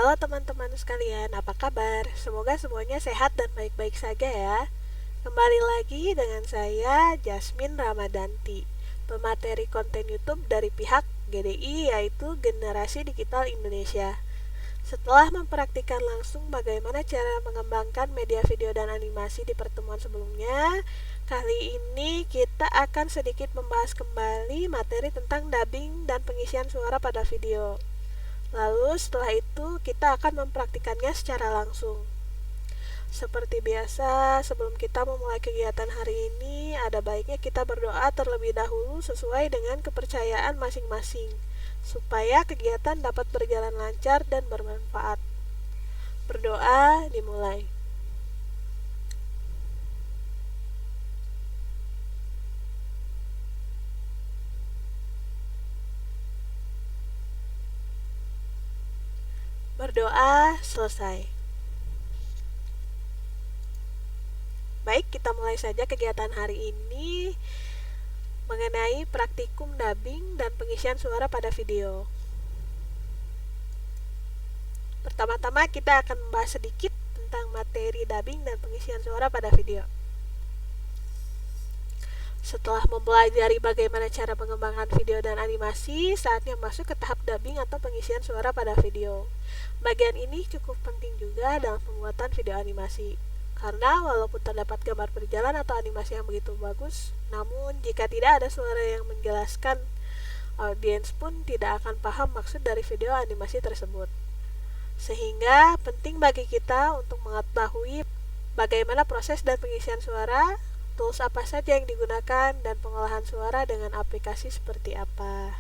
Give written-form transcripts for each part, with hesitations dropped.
Halo teman-teman sekalian, apa kabar? Semoga semuanya sehat dan baik-baik saja ya. Kembali lagi dengan saya, Jasmine Ramadanti, pemateri konten YouTube dari pihak GDI, yaitu Generasi Digital Indonesia. Setelah mempraktikkan langsung bagaimana cara mengembangkan media video dan animasi di pertemuan sebelumnya, kali ini kita akan sedikit membahas kembali materi tentang dubbing dan pengisian suara pada video. Lalu setelah itu kita akan mempraktikannya secara langsung. Seperti biasa, sebelum kita memulai kegiatan hari ini, ada baiknya kita berdoa terlebih dahulu sesuai dengan kepercayaan masing-masing, supaya kegiatan dapat berjalan lancar dan bermanfaat. Berdoa dimulai. Berdoa selesai. Baik, kita mulai saja kegiatan hari ini mengenai praktikum dubbing dan pengisian suara pada video. Pertama-tama kita akan membahas sedikit tentang materi dubbing dan pengisian suara pada video. Setelah mempelajari bagaimana cara mengembangkan video dan animasi, saatnya masuk ke tahap dubbing atau pengisian suara pada video. Bagian ini cukup penting juga dalam pembuatan video animasi, karena walaupun terdapat gambar berjalan atau animasi yang begitu bagus, namun jika tidak ada suara yang menjelaskan, audiens pun tidak akan paham maksud dari video animasi tersebut. Sehingga penting bagi kita untuk mengetahui bagaimana proses dan pengisian suara, tools apa saja yang digunakan, dan pengolahan suara dengan aplikasi seperti apa.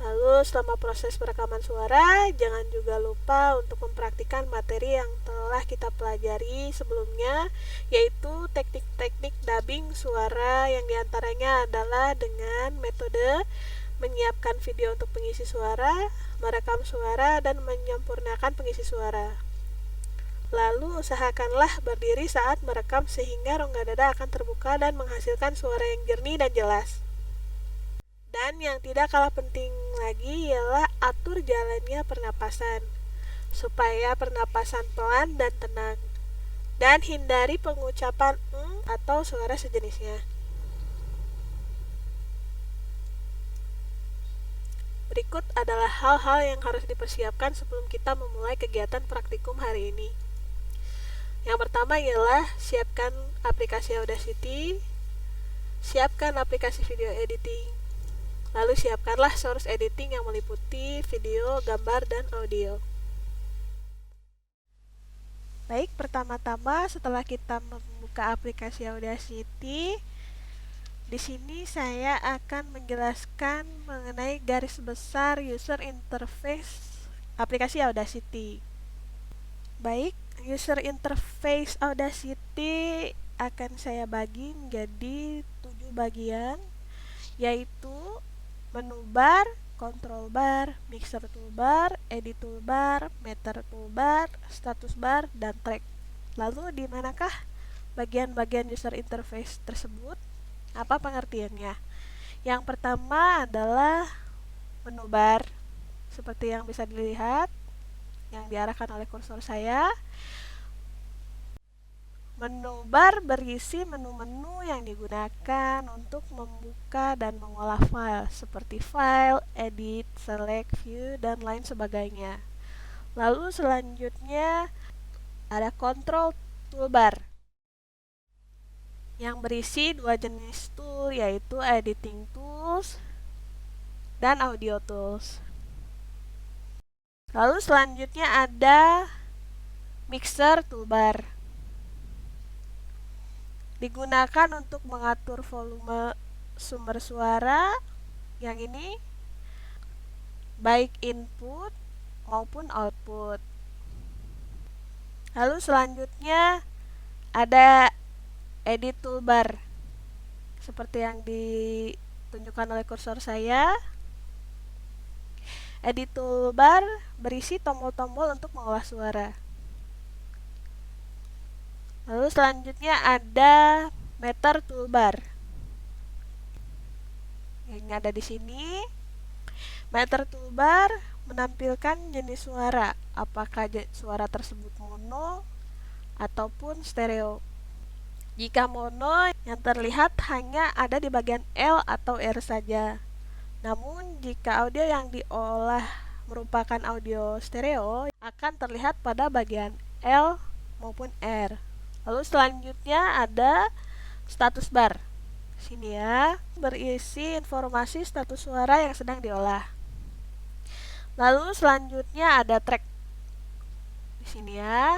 Lalu selama proses perekaman suara, jangan juga lupa untuk mempraktikkan materi yang telah kita pelajari sebelumnya, yaitu teknik-teknik dubbing suara yang diantaranya adalah dengan metode menyiapkan video untuk pengisi suara, merekam suara, dan menyempurnakan pengisi suara. Lalu usahakanlah berdiri saat merekam sehingga rongga dada akan terbuka dan menghasilkan suara yang jernih dan jelas. Dan yang tidak kalah penting lagi ialah atur jalannya pernapasan, supaya pernapasan pelan dan tenang. Dan hindari pengucapan atau suara sejenisnya. Berikut adalah hal-hal yang harus dipersiapkan sebelum kita memulai kegiatan praktikum hari ini. Yang pertama ialah siapkan aplikasi Audacity, siapkan aplikasi video editing, lalu siapkanlah source editing yang meliputi video, gambar, dan audio. Baik, pertama-tama setelah kita membuka aplikasi Audacity, di sini saya akan menjelaskan mengenai garis besar user interface aplikasi Audacity. Baik, user interface Audacity akan saya bagi menjadi 7 bagian, yaitu menu bar, control bar, mixer toolbar, edit toolbar, meter toolbar, status bar, dan track. Lalu di manakah bagian-bagian user interface tersebut? Apa pengertiannya? Yang pertama adalah menu bar, seperti yang bisa dilihat yang diarahkan oleh kursor saya. Menu bar berisi menu-menu yang digunakan untuk membuka dan mengolah file, seperti file, edit, select, view, dan lain sebagainya. Lalu selanjutnya ada control toolbar yang berisi 2 jenis tool, yaitu editing tools dan audio tools. Lalu selanjutnya ada mixer toolbar, digunakan untuk mengatur volume sumber suara, yang ini baik input maupun output. Lalu selanjutnya ada edit toolbar, seperti yang ditunjukkan oleh kursor saya. Edit toolbar berisi tombol-tombol untuk mengolah suara. Lalu selanjutnya ada meter toolbar yang ada di sini. Meter toolbar menampilkan jenis suara, apakah suara tersebut mono ataupun stereo. Jika mono, yang terlihat hanya ada di bagian L atau R saja. Namun, jika audio yang diolah merupakan audio stereo, akan terlihat pada bagian L maupun R. Lalu selanjutnya ada status bar. Sini ya, berisi informasi status suara yang sedang diolah. Lalu selanjutnya ada track. Di sini ya.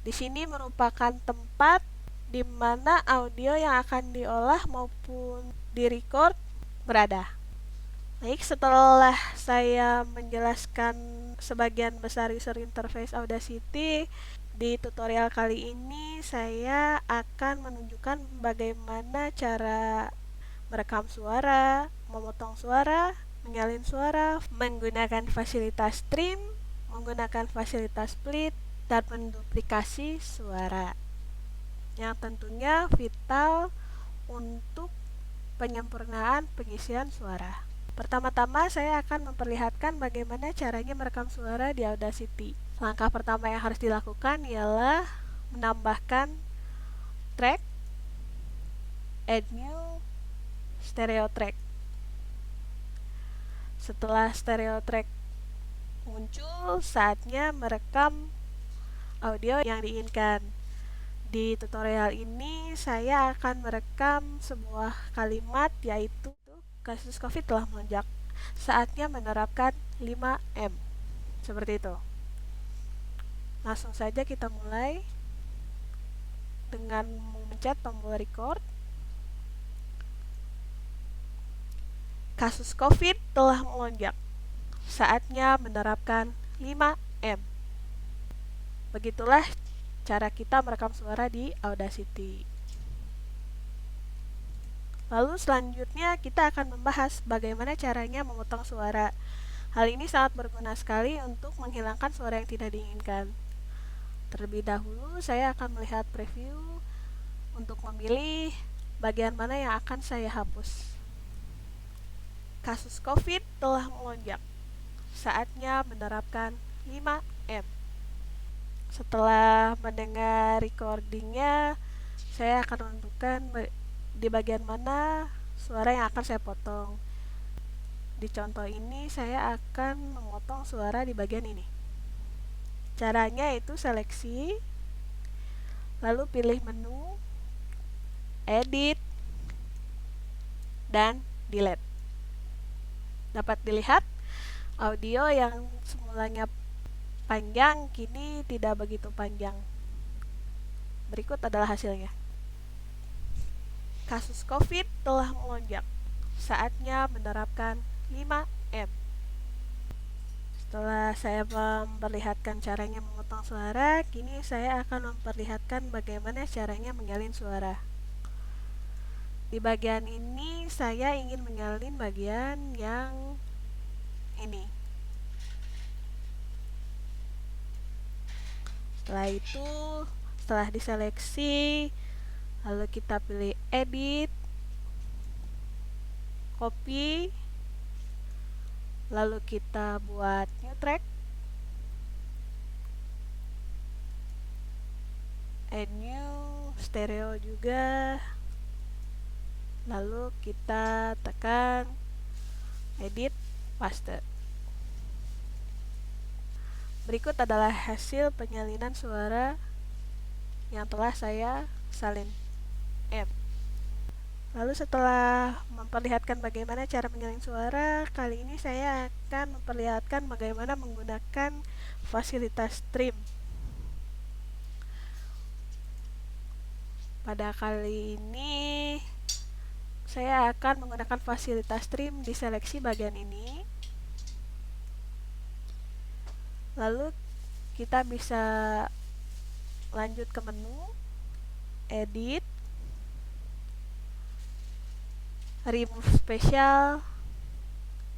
Di sini merupakan tempat di mana audio yang akan diolah maupun direcord berada. Baik, setelah saya menjelaskan sebagian besar user interface Audacity, di tutorial kali ini saya akan menunjukkan bagaimana cara merekam suara, memotong suara, menyalin suara, menggunakan fasilitas trim, menggunakan fasilitas split, dan menduplikasi suara. Yang tentunya vital untuk penyempurnaan pengisian suara. Pertama-tama saya akan memperlihatkan bagaimana caranya merekam suara di Audacity. Langkah pertama yang harus dilakukan ialah menambahkan track, add new, stereo track. Setelah stereo track muncul, saatnya merekam audio yang diinginkan. Di tutorial ini saya akan merekam sebuah kalimat, yaitu kasus COVID telah melonjak. Saatnya menerapkan 5M. Seperti itu. Langsung saja kita mulai dengan memencet tombol record. Kasus COVID telah melonjak. Saatnya menerapkan 5M. Begitulah cara kita merekam suara di Audacity. Lalu selanjutnya kita akan membahas bagaimana caranya memotong suara. Hal ini sangat berguna sekali untuk menghilangkan suara yang tidak diinginkan. Terlebih dahulu saya akan melihat preview untuk memilih bagian mana yang akan saya hapus. Kasus COVID telah melonjak. Saatnya menerapkan 5M. Setelah mendengar recordingnya, saya akan menentukan di bagian mana suara yang akan saya potong. Di contoh ini saya akan memotong suara di bagian ini. Caranya itu seleksi, lalu pilih menu, edit, dan delete. Dapat dilihat audio yang semulanya panjang kini tidak begitu panjang. Berikut adalah hasilnya. Kasus COVID telah melonjak. Saatnya menerapkan 5M. Setelah saya memperlihatkan caranya memotong suara, kini saya akan memperlihatkan bagaimana caranya menyalin suara. Di bagian ini saya ingin menyalin bagian yang ini. Setelah itu, setelah diseleksi, lalu kita pilih edit, copy, lalu kita buat new track, add new, stereo juga, lalu kita tekan edit, paste. Berikut adalah hasil penyalinan suara yang telah saya salin. Lalu setelah memperlihatkan bagaimana cara menyalin suara, kali ini saya akan memperlihatkan bagaimana menggunakan fasilitas trim. Pada kali ini saya akan menggunakan fasilitas trim di seleksi bagian ini. Lalu kita bisa lanjut ke menu, edit, remove special,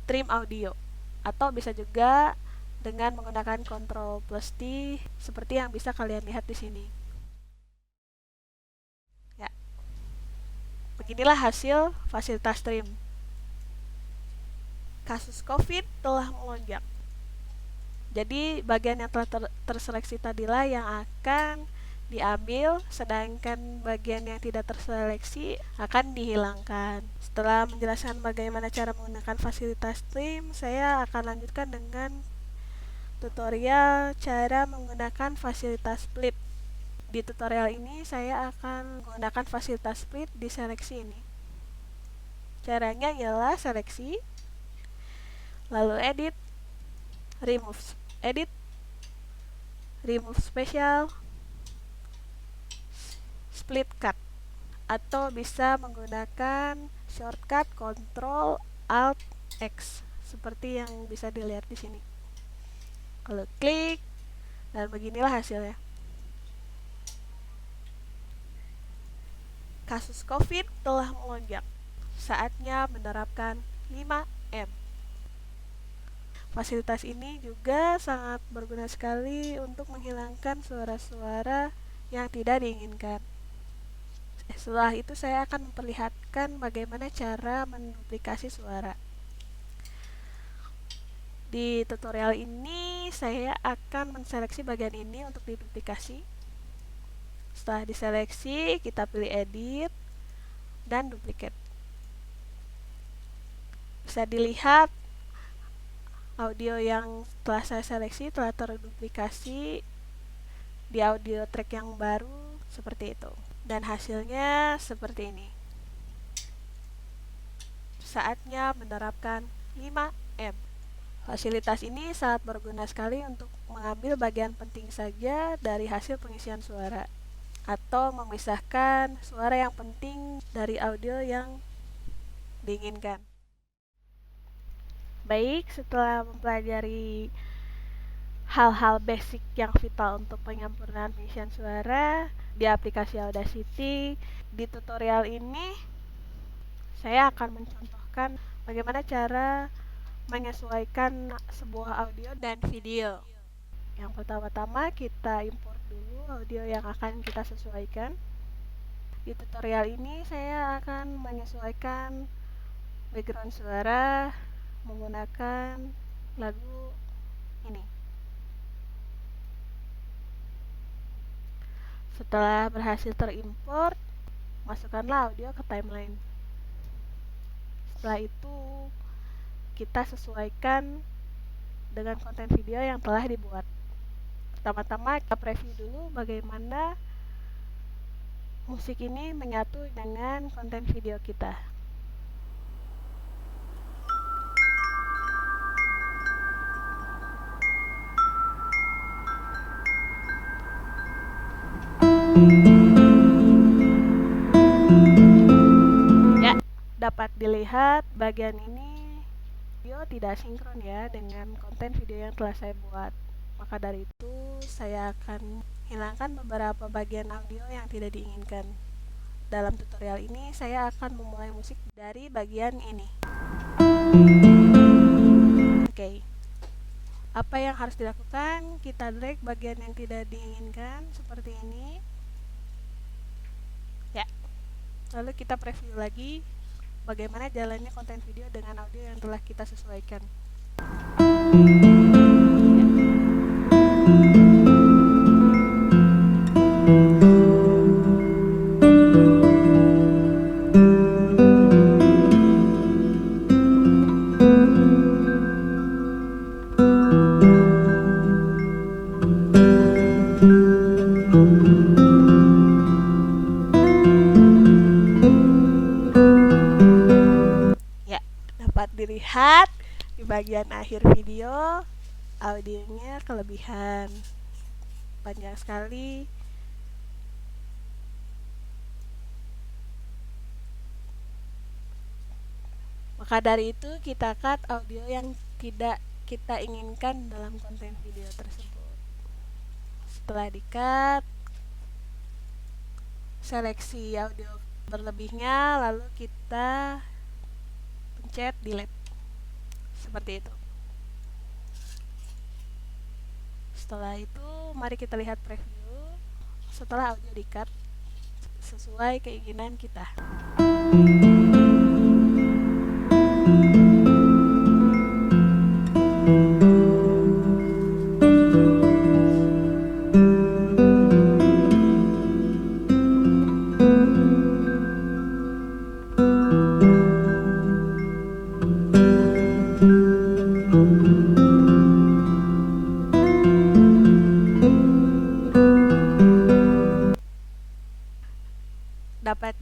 trim audio, atau bisa juga dengan menggunakan Ctrl plus T seperti yang bisa kalian lihat di sini. Ya, beginilah hasil fasilitas trim. Kasus COVID telah melonjak. Jadi bagian yang telah terseleksi tadilah yang akan diambil, sedangkan bagian yang tidak terseleksi akan dihilangkan. Setelah menjelaskan bagaimana cara menggunakan fasilitas Teams, saya akan lanjutkan dengan tutorial cara menggunakan fasilitas split. Di tutorial ini saya akan menggunakan fasilitas split di seleksi ini. Caranya ialah seleksi, lalu edit, remove special, split cut, atau bisa menggunakan shortcut Ctrl Alt X seperti yang bisa dilihat di sini. Kalau klik, dan beginilah hasilnya. Kasus COVID telah melonjak. Saatnya menerapkan 5M. Fasilitas ini juga sangat berguna sekali untuk menghilangkan suara-suara yang tidak diinginkan. Setelah itu saya akan memperlihatkan bagaimana cara menduplikasi suara. Di tutorial ini saya akan menseleksi bagian ini untuk diduplikasi. Setelah diseleksi, kita pilih edit dan duplicate. Bisa dilihat audio yang telah saya seleksi telah terduplikasi di audio track yang baru seperti itu, dan hasilnya seperti ini. Saatnya menerapkan 5M. Fasilitas ini sangat berguna sekali untuk mengambil bagian penting saja dari hasil pengisian suara, atau memisahkan suara yang penting dari audio yang diinginkan. Baik, setelah mempelajari hal-hal basic yang vital untuk penyempurnaan pengisian suara di aplikasi Audacity, di tutorial ini saya akan mencontohkan bagaimana cara menyesuaikan sebuah audio dan video. Yang pertama-tama kita import dulu audio yang akan kita sesuaikan. Di tutorial ini saya akan menyesuaikan background suara menggunakan lagu ini. Setelah berhasil terimport, masukkanlah audio ke timeline. Setelah itu kita sesuaikan dengan konten video yang telah dibuat. Pertama-tama kita preview dulu bagaimana musik ini menyatu dengan konten video kita. Ya, dapat dilihat bagian ini video tidak sinkron ya dengan konten video yang telah saya buat. Maka dari itu saya akan hilangkan beberapa bagian audio yang tidak diinginkan. Dalam tutorial ini saya akan memulai musik dari bagian ini. Oke. Apa yang harus dilakukan? Kita drag bagian yang tidak diinginkan seperti ini. Ya. Lalu kita preview lagi bagaimana jalannya konten video dengan audio yang telah kita sesuaikan. Dapat dilihat di bagian akhir video audionya kelebihan, panjang sekali. Maka dari itu kita cut audio yang tidak kita inginkan dalam konten video tersebut. Setelah di-cut, seleksi audio berlebihnya, lalu kita pencet delete seperti itu. Setelah itu mari kita lihat preview setelah audio di-cut sesuai keinginan kita.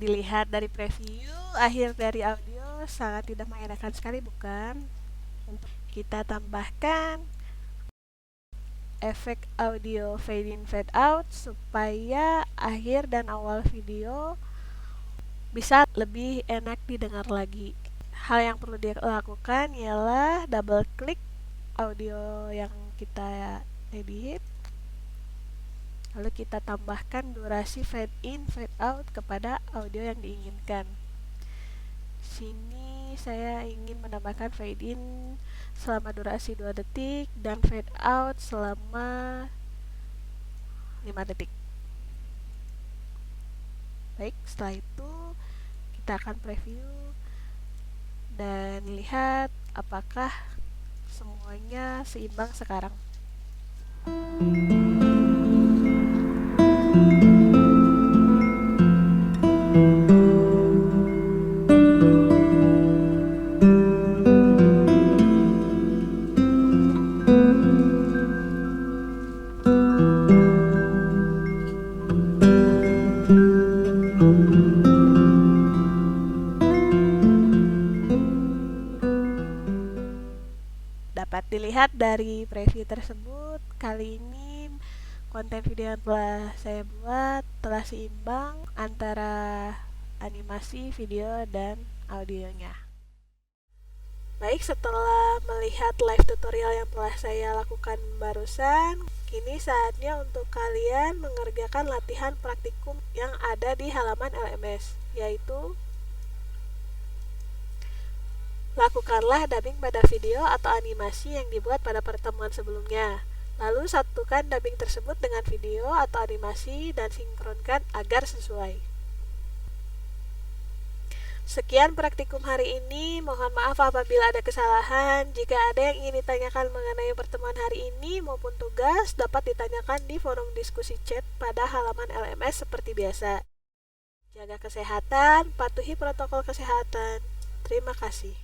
Dilihat dari preview akhir dari audio sangat tidak mengenakan sekali, bukan? Untuk kita tambahkan efek audio fade in fade out supaya akhir dan awal video bisa lebih enak didengar lagi. Hal yang perlu dilakukan ialah double klik audio yang kita edit, lalu kita tambahkan durasi fade in fade out kepada audio yang diinginkan. Sini saya ingin menambahkan fade in selama durasi 2 detik dan fade out selama 5 detik. Baik, setelah itu kita akan preview dan lihat apakah semuanya seimbang sekarang. Dapat dilihat dari preview tersebut, kali ini konten video yang telah saya buat telah seimbang antara animasi, video, dan audionya. Baik, setelah melihat live tutorial yang telah saya lakukan barusan, kini saatnya untuk kalian mengerjakan latihan praktikum yang ada di halaman LMS, yaitu lakukanlah dubbing pada video atau animasi yang dibuat pada pertemuan sebelumnya. Lalu satukan dubbing tersebut dengan video atau animasi dan sinkronkan agar sesuai. Sekian praktikum hari ini. Mohon maaf apabila ada kesalahan. Jika ada yang ingin ditanyakan mengenai pertemuan hari ini maupun tugas, dapat ditanyakan di forum diskusi chat pada halaman LMS seperti biasa. Jaga kesehatan, patuhi protokol kesehatan. Terima kasih.